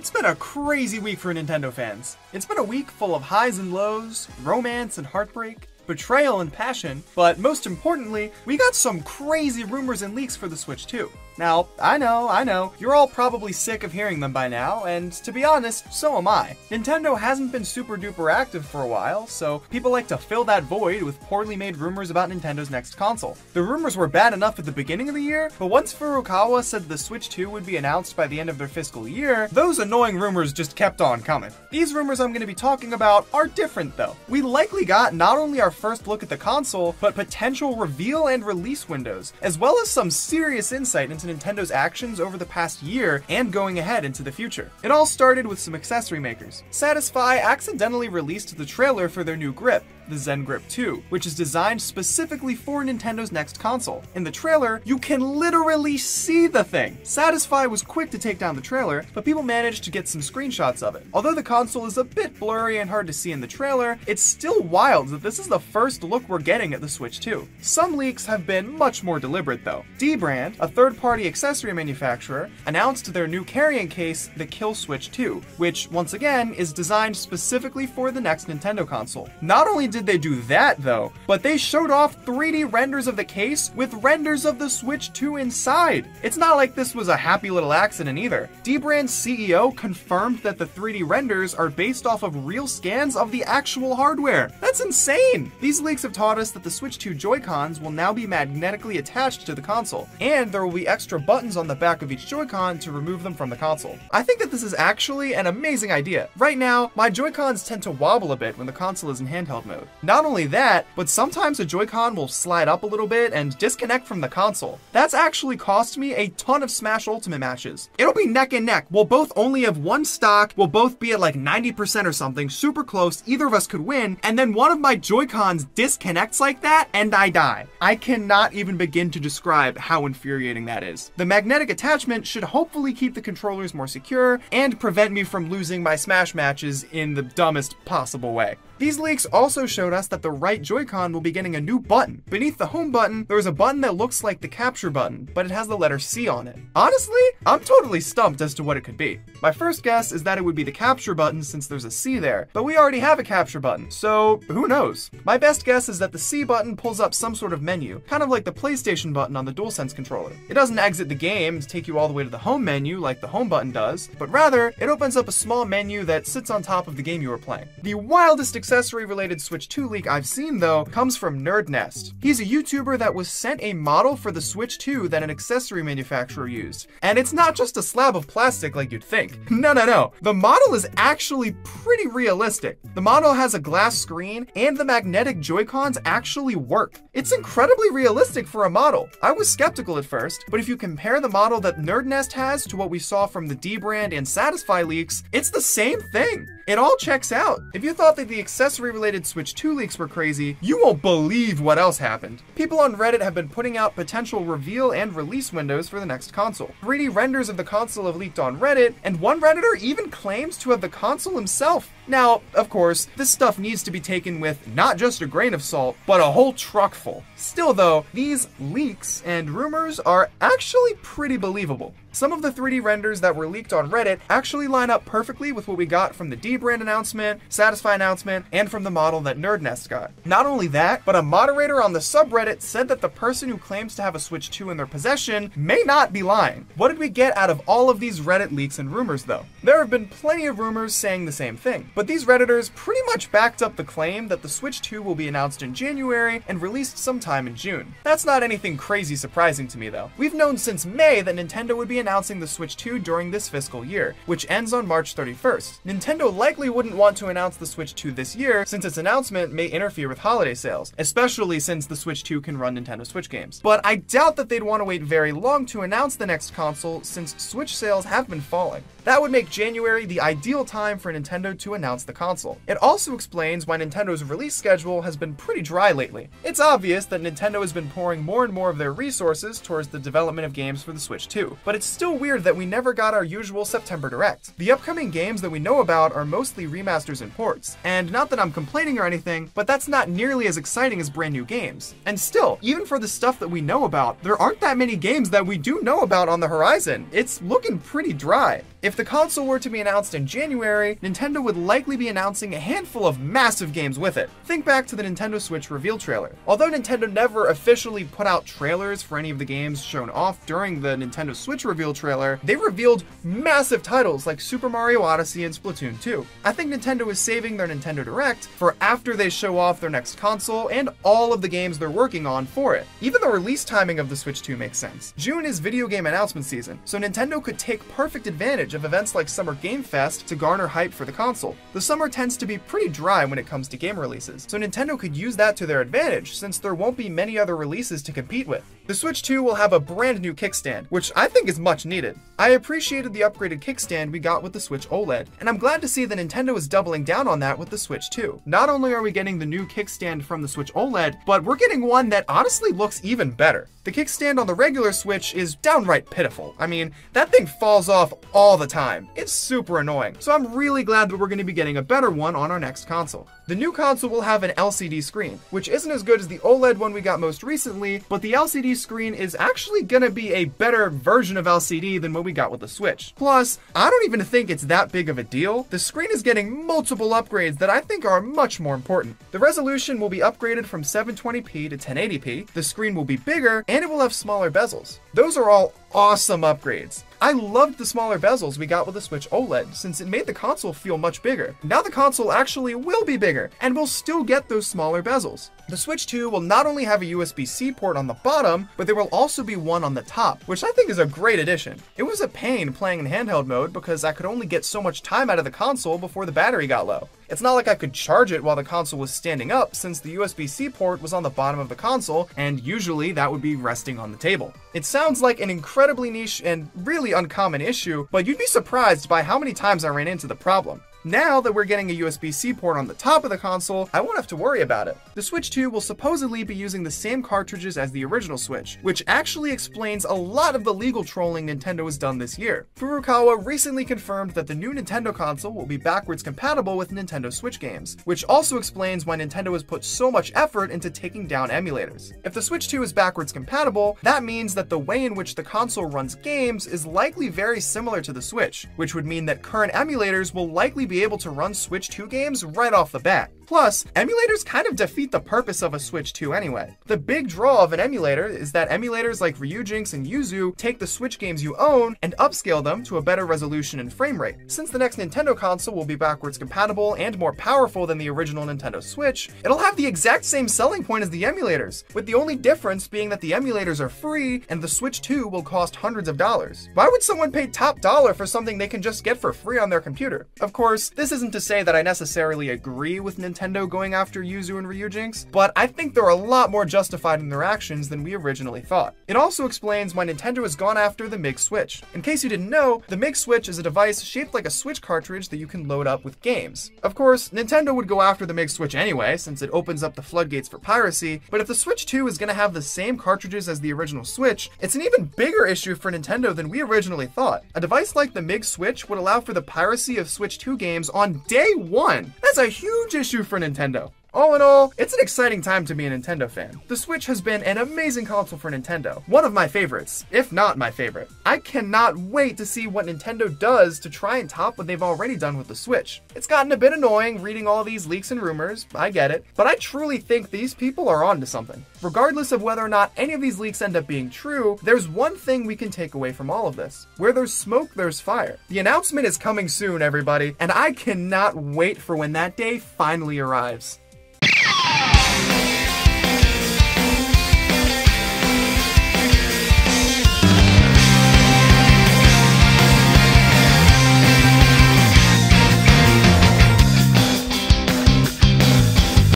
It's been a crazy week for Nintendo fans. It's been a week full of highs and lows, romance and heartbreak, betrayal and passion, but most importantly, we got some crazy rumors and leaks for the Switch 2. Now, I know, you're all probably sick of hearing them by now, and to be honest, so am I. Nintendo hasn't been super duper active for a while, so people like to fill that void with poorly made rumors about Nintendo's next console. The rumors were bad enough at the beginning of the year, but once Furukawa said the Switch 2 would be announced by the end of their fiscal year, those annoying rumors just kept on coming. These rumors I'm going to be talking about are different though. We likely got not only our first look at the console, but potential reveal and release windows, as well as some serious insight into Nintendo's actions over the past year and going ahead into the future. It all started with some accessory makers. Satisfy accidentally released the trailer for their new grip, the Zen Grip 2, which is designed specifically for Nintendo's next console. In the trailer, you can literally see the thing. Satisfy was quick to take down the trailer, but people managed to get some screenshots of it. Although the console is a bit blurry and hard to see in the trailer, it's still wild that this is the first look we're getting at the Switch 2. Some leaks have been much more deliberate though. D-Brand, a third-party accessory manufacturer, announced their new carrying case, the Kill Switch 2, which, once again, is designed specifically for the next Nintendo console. Not only did they do that though, but they showed off 3D renders of the case with renders of the Switch 2 inside. It's not like this was a happy little accident either. D-Brand's CEO confirmed that the 3D renders are based off of real scans of the actual hardware. That's insane! These leaks have taught us that the Switch 2 Joy-Cons will now be magnetically attached to the console, and there will be extra buttons on the back of each Joy-Con to remove them from the console. I think that this is actually an amazing idea. Right now, my Joy-Cons tend to wobble a bit when the console is in handheld mode. Not only that, but sometimes a Joy-Con will slide up a little bit and disconnect from the console. That's actually cost me a ton of Smash Ultimate matches. It'll be neck and neck. We'll both only have one stock, we'll both be at like 90% or something, super close, either of us could win, and then one of my Joy-Cons disconnects like that, and I die. I cannot even begin to describe how infuriating that is. The magnetic attachment should hopefully keep the controllers more secure and prevent me from losing my Smash matches in the dumbest possible way. These leaks also showed us that the right Joy-Con will be getting a new button. Beneath the home button, there is a button that looks like the capture button, but it has the letter C on it. Honestly, I'm totally stumped as to what it could be. My first guess is that it would be the capture button since there's a C there, but we already have a capture button, so who knows? My best guess is that the C button pulls up some sort of menu, kind of like the PlayStation button on the DualSense controller. It doesn't exit the game to take you all the way to the home menu like the home button does, but rather, it opens up a small menu that sits on top of the game you are playing. The wildest accessory-related Switch 2 leak I've seen, though, comes from NerdNest. He's a YouTuber that was sent a model for the Switch 2 that an accessory manufacturer used. And it's not just a slab of plastic like you'd think. No. The model is actually pretty realistic. The model has a glass screen, and the magnetic Joy-Cons actually work. It's incredibly realistic for a model. I was skeptical at first, but if you compare the model that NerdNest has to what we saw from the D-Brand and Satisfy leaks, it's the same thing. It all checks out. If you thought that the accessory-related Switch 2 leaks were crazy, you won't believe what else happened. People on Reddit have been putting out potential reveal and release windows for the next console. 3D renders of the console have leaked on Reddit, and one Redditor even claims to have the console himself. Now, of course, this stuff needs to be taken with not just a grain of salt, but a whole truck full. Still though, these leaks and rumors are actually pretty believable. Some of the 3D renders that were leaked on Reddit actually line up perfectly with what we got from the D-Brand announcement, Satisfy announcement, and from the model that NerdNest got. Not only that, but a moderator on the subreddit said that the person who claims to have a Switch 2 in their possession may not be lying. What did we get out of all of these Reddit leaks and rumors though? There have been plenty of rumors saying the same thing, but these Redditors pretty much backed up the claim that the Switch 2 will be announced in January and released sometime in June. That's not anything crazy surprising to me though. We've known since May that Nintendo would be announcing the Switch 2 during this fiscal year, which ends on March 31st. Nintendo likely wouldn't want to announce the Switch 2 this year since its announcement may interfere with holiday sales, especially since the Switch 2 can run Nintendo Switch games. But I doubt that they'd want to wait very long to announce the next console since Switch sales have been falling. That would make January the ideal time for Nintendo to announce the console. It also explains why Nintendo's release schedule has been pretty dry lately. It's obvious that Nintendo has been pouring more and more of their resources towards the development of games for the Switch 2, but it's still weird that we never got our usual September Direct. The upcoming games that we know about are mostly remasters and ports, and not that I'm complaining or anything, but that's not nearly as exciting as brand new games. And still, even for the stuff that we know about, there aren't that many games that we do know about on the horizon. It's looking pretty dry. If the console were to be announced in January, Nintendo would likely be announcing a handful of massive games with it. Think back to the Nintendo Switch reveal trailer. Although Nintendo never officially put out trailers for any of the games shown off during the Nintendo Switch reveal trailer, they revealed massive titles like Super Mario Odyssey and Splatoon 2. I think Nintendo is saving their Nintendo Direct for after they show off their next console and all of the games they're working on for it. Even the release timing of the Switch 2 makes sense. June is video game announcement season, so Nintendo could take perfect advantage of events like Summer Game Fest to garner hype for the console. The summer tends to be pretty dry when it comes to game releases, so Nintendo could use that to their advantage since there won't be many other releases to compete with. The Switch 2 will have a brand new kickstand, which I think is much needed. I appreciated the upgraded kickstand we got with the Switch OLED, and I'm glad to see that Nintendo is doubling down on that with the Switch 2. Not only are we getting the new kickstand from the Switch OLED, but we're getting one that honestly looks even better. The kickstand on the regular Switch is downright pitiful. I mean, that thing falls off all the time. It's super annoying, so I'm really glad that we're going to be getting a better one on our next console. The new console will have an LCD screen, which isn't as good as the OLED one we got most recently, but the LCD screen is actually gonna be a better version of LCD than what we got with the Switch. Plus, I don't even think it's that big of a deal. The screen is getting multiple upgrades that I think are much more important. The resolution will be upgraded from 720p to 1080p, the screen will be bigger, and it will have smaller bezels. Those are all awesome upgrades. I loved the smaller bezels we got with the Switch OLED since it made the console feel much bigger. Now the console actually will be bigger, and we'll still get those smaller bezels. The Switch 2 will not only have a USB-C port on the bottom, but there will also be one on the top, which I think is a great addition. It was a pain playing in handheld mode because I could only get so much time out of the console before the battery got low. It's not like I could charge it while the console was standing up since the USB-C port was on the bottom of the console, and usually that would be resting on the table. It sounds like an incredibly niche and really uncommon issue, but you'd be surprised by how many times I ran into the problem. Now that we're getting a USB-C port on the top of the console, I won't have to worry about it. The Switch 2 will supposedly be using the same cartridges as the original Switch, which actually explains a lot of the legal trolling Nintendo has done this year. Furukawa recently confirmed that the new Nintendo console will be backwards compatible with Nintendo Switch games, which also explains why Nintendo has put so much effort into taking down emulators. If the Switch 2 is backwards compatible, that means that the way in which the console runs games is likely very similar to the Switch, which would mean that current emulators will likely be able to run Switch 2 games right off the bat. Plus, emulators kind of defeat the purpose of a Switch 2 anyway. The big draw of an emulator is that emulators like Ryujinx and Yuzu take the Switch games you own and upscale them to a better resolution and frame rate. Since the next Nintendo console will be backwards compatible and more powerful than the original Nintendo Switch, it'll have the exact same selling point as the emulators, with the only difference being that the emulators are free and the Switch 2 will cost hundreds of dollars. Why would someone pay top dollar for something they can just get for free on their computer? Of course, this isn't to say that I necessarily agree with Nintendo going after Yuzu and Ryujinx, but I think they're a lot more justified in their actions than we originally thought. It also explains why Nintendo has gone after the Mig Switch. In case you didn't know, the Mig Switch is a device shaped like a Switch cartridge that you can load up with games. Of course, Nintendo would go after the Mig Switch anyway, since it opens up the floodgates for piracy, but if the Switch 2 is going to have the same cartridges as the original Switch, it's an even bigger issue for Nintendo than we originally thought. A device like the Mig Switch would allow for the piracy of Switch 2 games on day one. That's a huge issue for Nintendo. All in all, it's an exciting time to be a Nintendo fan. The Switch has been an amazing console for Nintendo, one of my favorites, if not my favorite. I cannot wait to see what Nintendo does to try and top what they've already done with the Switch. It's gotten a bit annoying reading all these leaks and rumors, I get it, but I truly think these people are onto something. Regardless of whether or not any of these leaks end up being true, there's one thing we can take away from all of this. Where there's smoke, there's fire. The announcement is coming soon, everybody, and I cannot wait for when that day finally arrives.